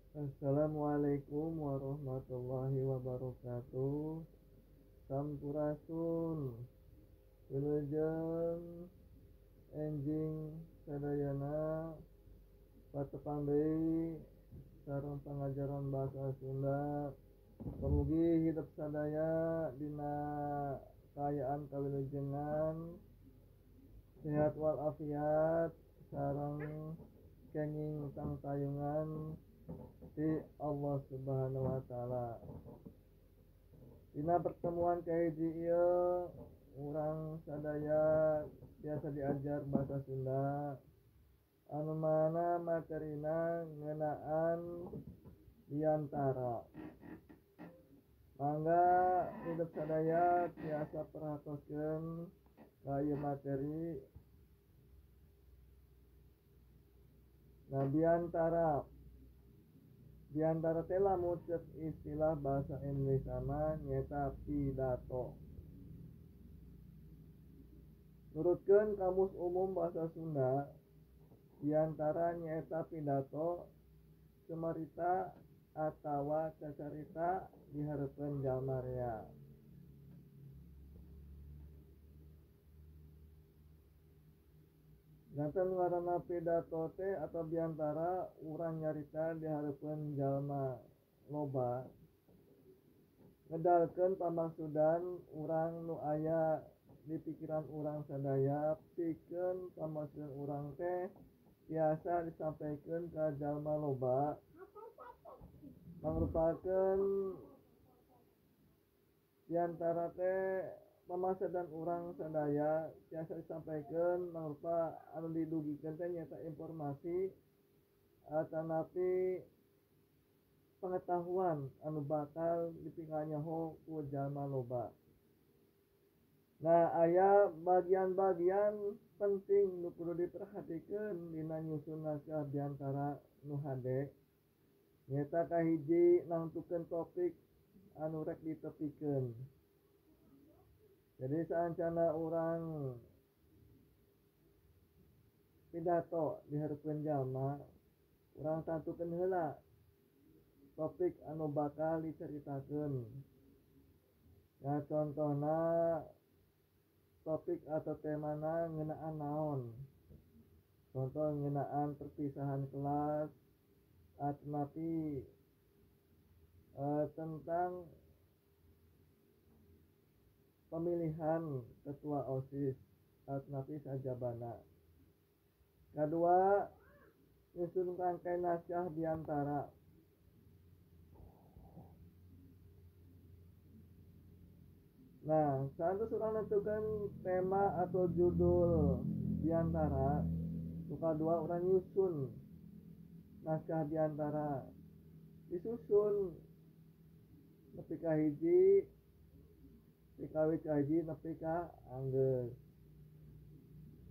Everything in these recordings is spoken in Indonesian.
Assalamualaikum warahmatullahi wabarakatuh. Sampurasun. Wilujeng enjing sadayana patepang deui sareng pengajaran bahasa Sunda. Pamugi hidup sadaya dina kaayaan kawilujengan, sehat walafiat sareng kenging tangtayungan ti Allah Subhanahu wa taala. Dina pertemuan kahiji ieu urang sadaya biasa diajar bahasa Sunda anu mana materina ngeunaan diantara. Mangga hidup sadaya tiasa perhatoskeun ka ieu materi. Nah, diantara teh lamun ceuk istilah bahasa Indonesia mah nyaeta pidato. Nurutkeun Kamus Umum Bahasa Sunda, diantara nyaeta pidato sumarita atawa cacarita dihareupeun jalma rea. Janten ngaranna pidato teh atau diantara urang nyarita dihareupeun jalma loba ngedalkeun pamaksudan urang nu aya di pikiran urang sadaya pikeun pamaksudan urang teh tiasa disampaikeun ka jalma loba mangrupakeun diantara teh pamaksudan urang sadaya tiasa disampaikeun mangrupa anu didugikeun teh nyaeta informasi atanapi pengetahuan anu bakal dipinganyaho ku jalma loba. Nah, aya bagian-bagian penting nu kudu diperhatikeun dina nyusun naskah diantara nu hade. Nyaeta kahiji nangtukeun topik anu rek ditepikeun. Jadi saancana urang pidato dihareupeun jalma, urang tantukeun heula topik anu bakal dicaritakeun. Ya contohna topik atau temana ngeunaan naon. Contoh ngeunaan perpisahan kelas atanapi tentang pemilihan ketua OSIS atanapi sajabana. Kadua, nyusun rangkai naskah diantara. Nah, saanteu urang nentukeun tema atau judul diantara, nu kadua urang nyusun naskah diantara. Disusun nepi ka hiji, dikawit ka hiji nepi ka anggeus.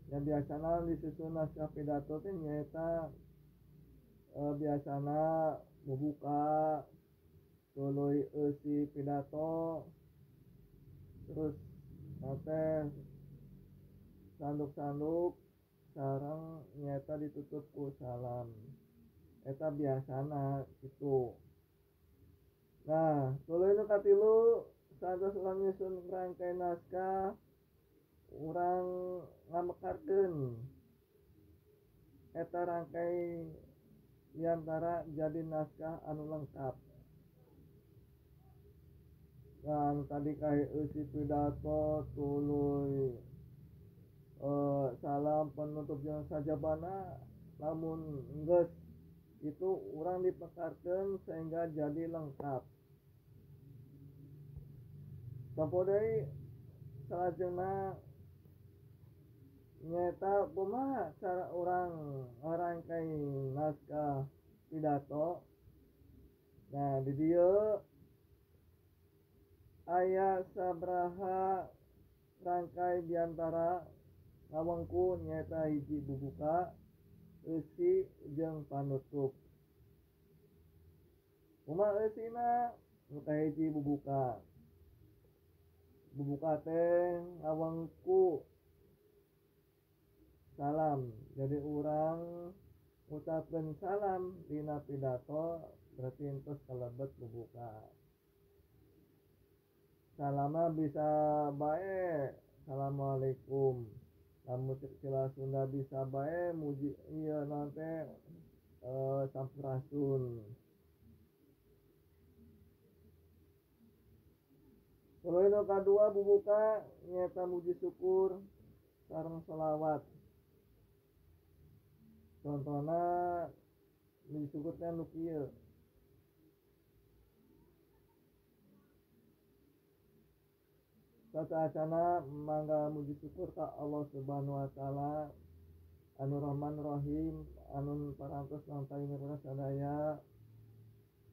Yang biasana disusun naskah pidato teh nyaeta biasana mubuka, tuluy eusi pidato, terus nate sanduk-sanduk sareng nyaeta ditutup ku salam. Eta biasana kitu. Nah, tuluy nu katilu saantos urang nyusun rangkai naskah urang ngamekarkeun eta rangkai diantara jadi naskah anu lengkap. Nah, tadi kayak eusi pidato, tuluy salam penutup jeung sajabana, lamun geus itu urang dipekarkeun sehingga jadi lengkap. Sampo deui salajengna nyaeta kumaha cara urang ngarangkai naskah pidato. Nah, di dieu aya sabraha rangkai diantara ngawengku nyaeta hiji bubuka, eusi jeung panutup. Kumaha eusina? Nu kahiji bubuka. Bubuka teh ngawengku salam. Jadi urang ngucapkeun salam dina pidato berarti entos kalebet bubuka. Salama bisa bae assalamualaikum, lamun cila Sunda bisa bae muji ieu naon teh sampurasun. Kalau anu kadua bubuka nyaeta muji syukur sareng sholawat. Contohna muji syukur teh nu kieu. Sacaacana mangga muji syukur ka Allah Subhanahu wa taala anu Rahman Rahim anu parantos nantangin urang sadaya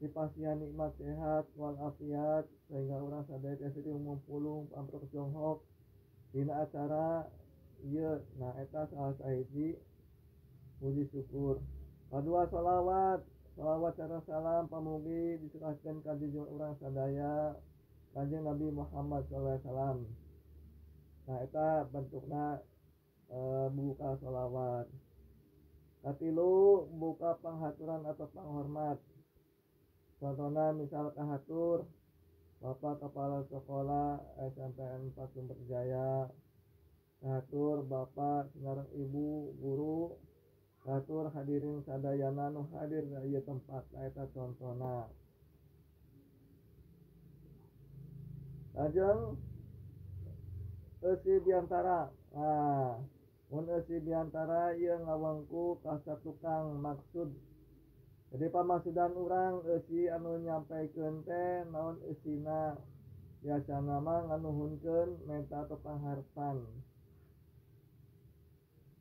dipasihan nikmat sehat wal afiat sehingga urang sadaya tiasa ngumpulung pamrok jonghok dina acara ieu. Nah eta salah sahiji puji syukur. Kadua sholawat sareng salam pamugi disurahkeun ka junjungan urang sadaya Kanjeng Nabi Muhammad SAW. Nah eta bentukna buka sholawat. Katilu buka penghaturan atau penghormat. Contohna misal kahatur Bapak Kepala Sekolah SMPN 4 Sumber Jaya, kahatur Bapak sareng Ibu Guru, kahatur hadirin sadayana nu hadir di ieu tempat. Eta contohna. Lajeng eusi biantara. Nah, mun eusi biantara ieu ngawengku ka satukang maksud. Jadi pamaksudan urang eusi anu nyampaikeun teh naon eusina biasana mah nganuhunkeun menta atau pangharpan.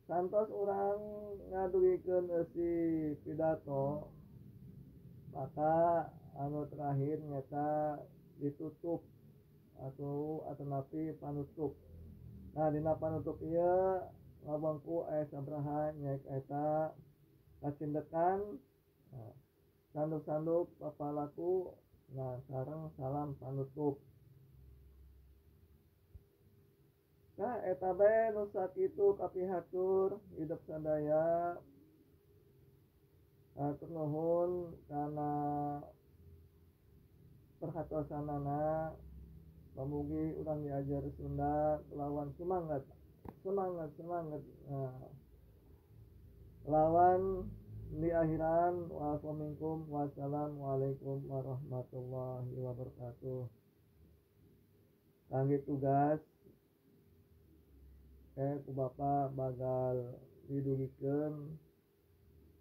Santos urang ngadugikeun eusi pidato maka anu terakhir nyata ditutup atau napi panutup. Nah dina panutup ieu ngawengku aya sabraha nyaeta kacindekan, sanduk-sanduk papalaku, nah sareng salam panutup. Nah eta bae nu sakitu kapihatur hidup sadaya. Hatur nuhun kana perhatosanana. Pamugi urang diajar Sunda lawan semangat. Lawan di akhiran wassalamualaikum warahmatullahi wabarakatuh. Kangge tugas ku Bapak bagal didugikeun.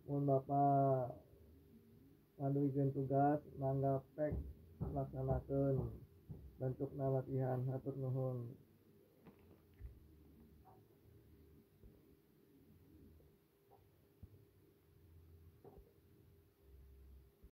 Mun Bapak ngadugikeun tugas mangga pek laksanakeun bentukna latihan. Hatur nuhun.